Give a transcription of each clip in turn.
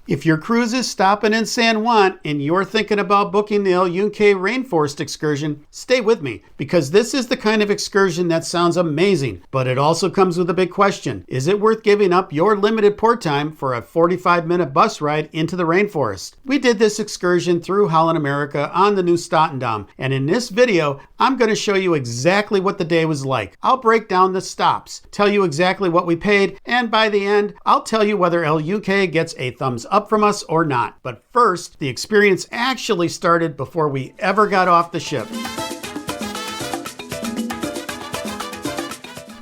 If your cruise is stopping in San Juan and you're thinking about booking the Yunque Rainforest excursion, stay with me, because this is the kind of excursion that sounds amazing, but it also comes with a big question. Is it worth giving up your limited port time for a 45-minute bus ride into the rainforest? We did this excursion through Holland America on the Nieuw Statendam, and in this video, I'm going to show you exactly what the day was like. I'll break down the stops, tell you exactly what we paid, and by the end, I'll tell you whether Yunque gets a thumbs up from us or not. But first, the experience actually started before we ever got off the ship.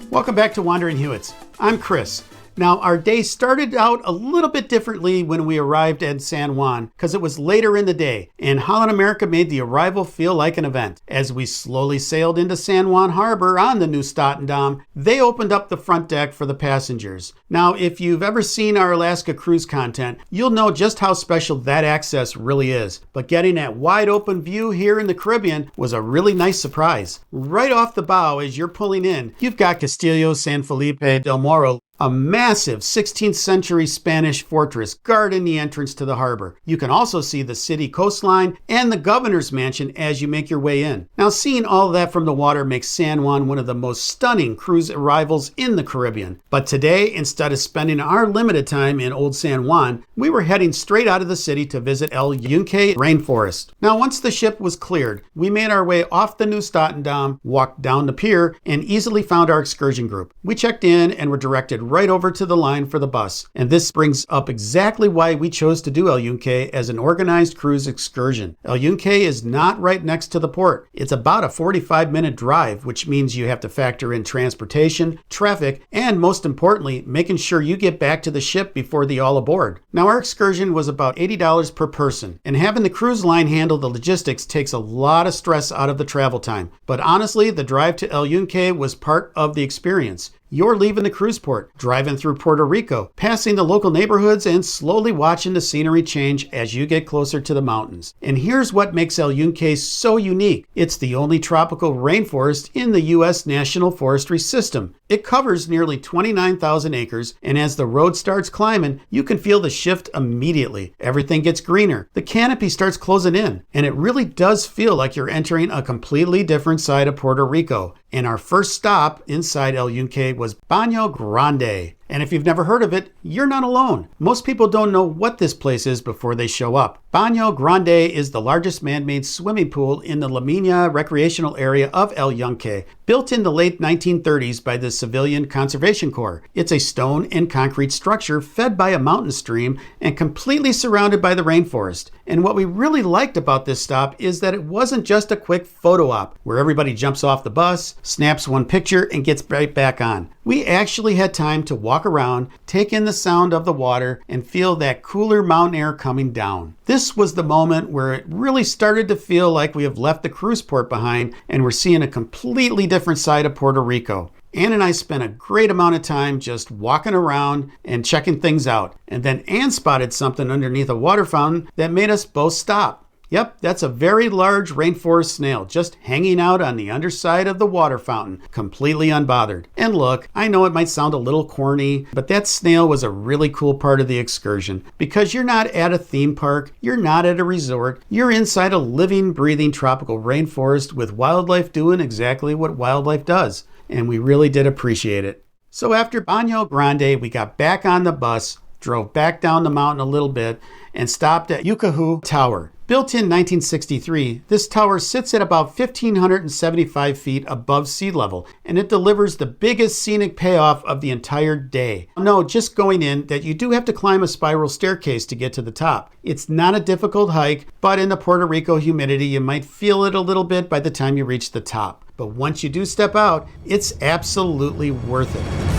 Welcome back to Wandering Hewitts. I'm Chris. Now, our day started out a little bit differently when we arrived at San Juan because it was later in the day, and Holland America made the arrival feel like an event. As we slowly sailed into San Juan Harbor on the Nieuw Statendam, they opened up the front deck for the passengers. Now, if you've ever seen our Alaska cruise content, you'll know just how special that access really is. But getting that wide open view here in the Caribbean was a really nice surprise. Right off the bow as you're pulling in, you've got Castillo San Felipe del Morro, a massive 16th century Spanish fortress guarding the entrance to the harbor. You can also see the city coastline and the governor's mansion as you make your way in. Now, seeing all of that from the water makes San Juan one of the most stunning cruise arrivals in the Caribbean. But today, instead of spending our limited time in Old San Juan, we were heading straight out of the city to visit Yunque Rainforest. Now, once the ship was cleared, we made our way off the Nieuw Statendam, walked down the pier, and easily found our excursion group. We checked in and were directed right over to the line for the bus. And this brings up exactly why we chose to do Yunque as an organized cruise excursion. Yunque is not right next to the port. It's about a 45-minute drive, which means you have to factor in transportation, traffic, and most importantly, making sure you get back to the ship before the all aboard. Now, our excursion was about $80 per person, and having the cruise line handle the logistics takes a lot of stress out of the travel time. But honestly, the drive to Yunque was part of the experience. You're leaving the cruise port, driving through Puerto Rico, passing the local neighborhoods, and slowly watching the scenery change as you get closer to the mountains. And here's what makes Yunque so unique. It's the only tropical rainforest in the U.S. National Forestry System. It covers nearly 29,000 acres, and as the road starts climbing, you can feel the shift immediately. Everything gets greener. The canopy starts closing in, and it really does feel like you're entering a completely different side of Puerto Rico. And our first stop inside Yunque was Baño Grande. And if you've never heard of it, you're not alone. Most people don't know what this place is before they show up. Baño Grande is the largest man-made swimming pool in the Mina Recreational Area of Yunque, built in the late 1930s by the Civilian Conservation Corps. It's a stone and concrete structure fed by a mountain stream and completely surrounded by the rainforest. And what we really liked about this stop is that it wasn't just a quick photo op where everybody jumps off the bus, snaps one picture, and gets right back on. We actually had time to walk around, take in the sound of the water, and feel that cooler mountain air coming down. This was the moment where it really started to feel like we have left the cruise port behind and we're seeing a completely different side of Puerto Rico. Ann and I spent a great amount of time just walking around and checking things out. And then Ann spotted something underneath a water fountain that made us both stop. Yep, that's a very large rainforest snail just hanging out on the underside of the water fountain, completely unbothered. And look, I know it might sound a little corny, but that snail was a really cool part of the excursion because you're not at a theme park, you're not at a resort, you're inside a living, breathing tropical rainforest with wildlife doing exactly what wildlife does. And we really did appreciate it. So after Baño Grande, we got back on the bus, drove back down the mountain a little bit, and stopped at Yokahú Tower. Built in 1963, this tower sits at about 1,575 feet above sea level, and it delivers the biggest scenic payoff of the entire day. No, just going in that you do have to climb a spiral staircase to get to the top. It's not a difficult hike, but in the Puerto Rico humidity, you might feel it a little bit by the time you reach the top. But once you do step out, it's absolutely worth it.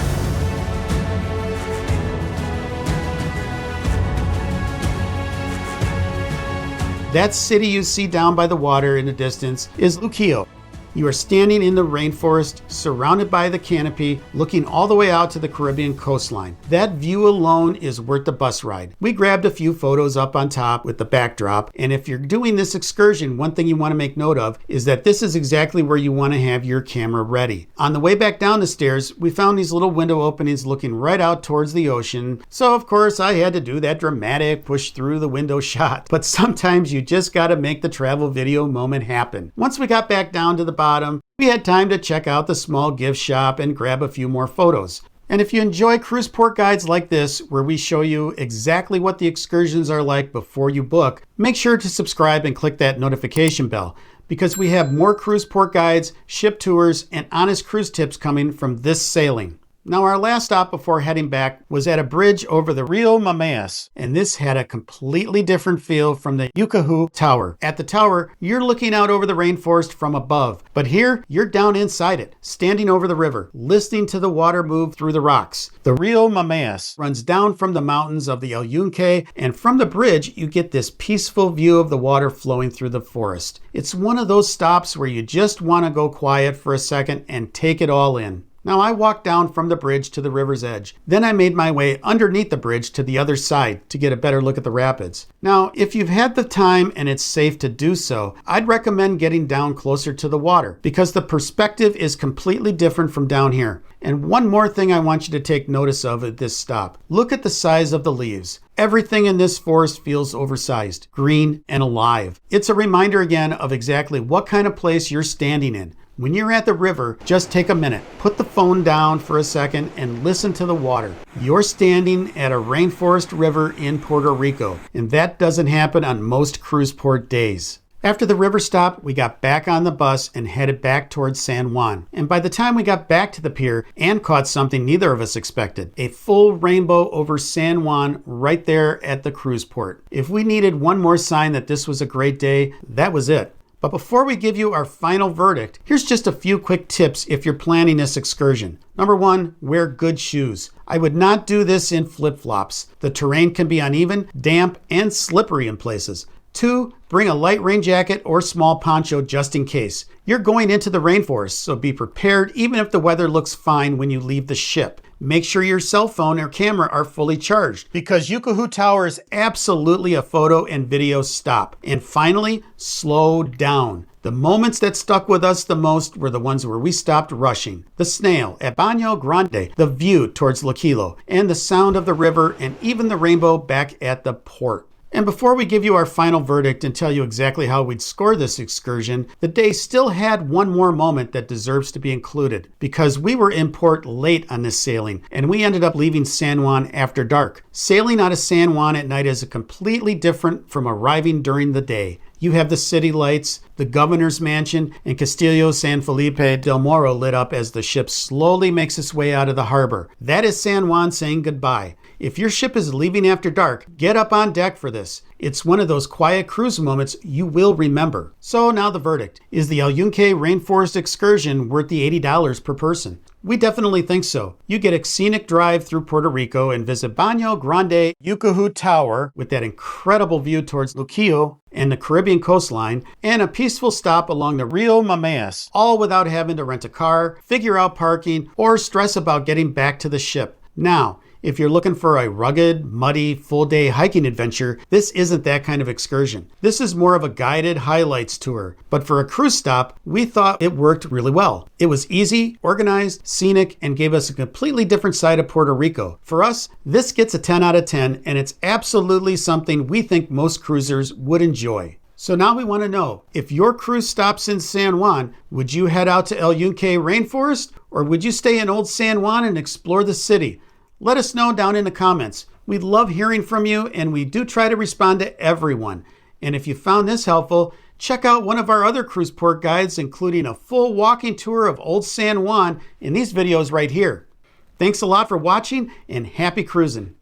That city you see down by the water in the distance is Luquillo. You are standing in the rainforest, surrounded by the canopy, looking all the way out to the Caribbean coastline. That view alone is worth the bus ride. We grabbed a few photos up on top with the backdrop, and if you're doing this excursion, one thing you want to make note of is that this is exactly where you want to have your camera ready. On the way back down the stairs, we found these little window openings looking right out towards the ocean, so of course I had to do that dramatic push through the window shot. But sometimes you just gotta make the travel video moment happen. Once we got back down to the bottom, we had time to check out the small gift shop and grab a few more photos. And if you enjoy cruise port guides like this, where we show you exactly what the excursions are like before you book, make sure to subscribe and click that notification bell, because we have more cruise port guides, ship tours, and honest cruise tips coming from this sailing. Now, our last stop before heading back was at a bridge over the Río Mameyes, and this had a completely different feel from the Yokahú Tower. At the tower, you're looking out over the rainforest from above, but here, you're down inside it, standing over the river, listening to the water move through the rocks. The Río Mameyes runs down from the mountains of the Yunque, and from the bridge, you get this peaceful view of the water flowing through the forest. It's one of those stops where you just want to go quiet for a second and take it all in. Now, I walked down from the bridge to the river's edge. Then I made my way underneath the bridge to the other side to get a better look at the rapids. Now, if you've had the time and it's safe to do so, I'd recommend getting down closer to the water because the perspective is completely different from down here. And one more thing I want you to take notice of at this stop. Look at the size of the leaves. Everything in this forest feels oversized, green, and alive. It's a reminder again of exactly what kind of place you're standing in. When you're at the river, just take a minute, put the phone down for a second and listen to the water. You're standing at a rainforest river in Puerto Rico, and that doesn't happen on most cruise port days. After the river stop, we got back on the bus and headed back towards San Juan. And by the time we got back to the pier, Anne caught something neither of us expected. A full rainbow over San Juan right there at the cruise port. If we needed one more sign that this was a great day, that was it. But before we give you our final verdict, here's just a few quick tips if you're planning this excursion. Number 1, wear good shoes. I would not do this in flip-flops. The terrain can be uneven, damp, and slippery in places. 2, bring a light rain jacket or small poncho just in case. You're going into the rainforest, so be prepared even if the weather looks fine when you leave the ship. Make sure your cell phone or camera are fully charged because Yokahú Tower is absolutely a photo and video stop. And finally, slow down. The moments that stuck with us the most were the ones where we stopped rushing. The snail at Baño Grande, the view towards Luquillo, and the sound of the river and even the rainbow back at the port. And before we give you our final verdict and tell you exactly how we'd score this excursion, the day still had one more moment that deserves to be included because we were in port late on this sailing and we ended up leaving San Juan after dark. Sailing out of San Juan at night is completely different from arriving during the day. You have the city lights, the governor's mansion, and Castillo San Felipe del Morro lit up as the ship slowly makes its way out of the harbor. That is San Juan saying goodbye. If your ship is leaving after dark, get up on deck for this. It's one of those quiet cruise moments you will remember. So now the verdict. Is the Yunque Rainforest excursion worth the $80 per person? We definitely think so. You get a scenic drive through Puerto Rico and visit Baño Grande Yokahú Tower with that incredible view towards Luquillo and the Caribbean coastline, and a peaceful stop along the Río Mameyes, all without having to rent a car, figure out parking, or stress about getting back to the ship. Now, if you're looking for a rugged, muddy, full-day hiking adventure, this isn't that kind of excursion. This is more of a guided highlights tour. But for a cruise stop, we thought it worked really well. It was easy, organized, scenic, and gave us a completely different side of Puerto Rico. For us, this gets a 10 out of 10, and it's absolutely something we think most cruisers would enjoy. So now we want to know, if your cruise stops in San Juan, would you head out to Yunque Rainforest, or would you stay in Old San Juan and explore the city? Let us know down in the comments. We love hearing from you, and we do try to respond to everyone. And if you found this helpful, check out one of our other cruise port guides, including a full walking tour of Old San Juan in these videos right here. Thanks a lot for watching, and happy cruising.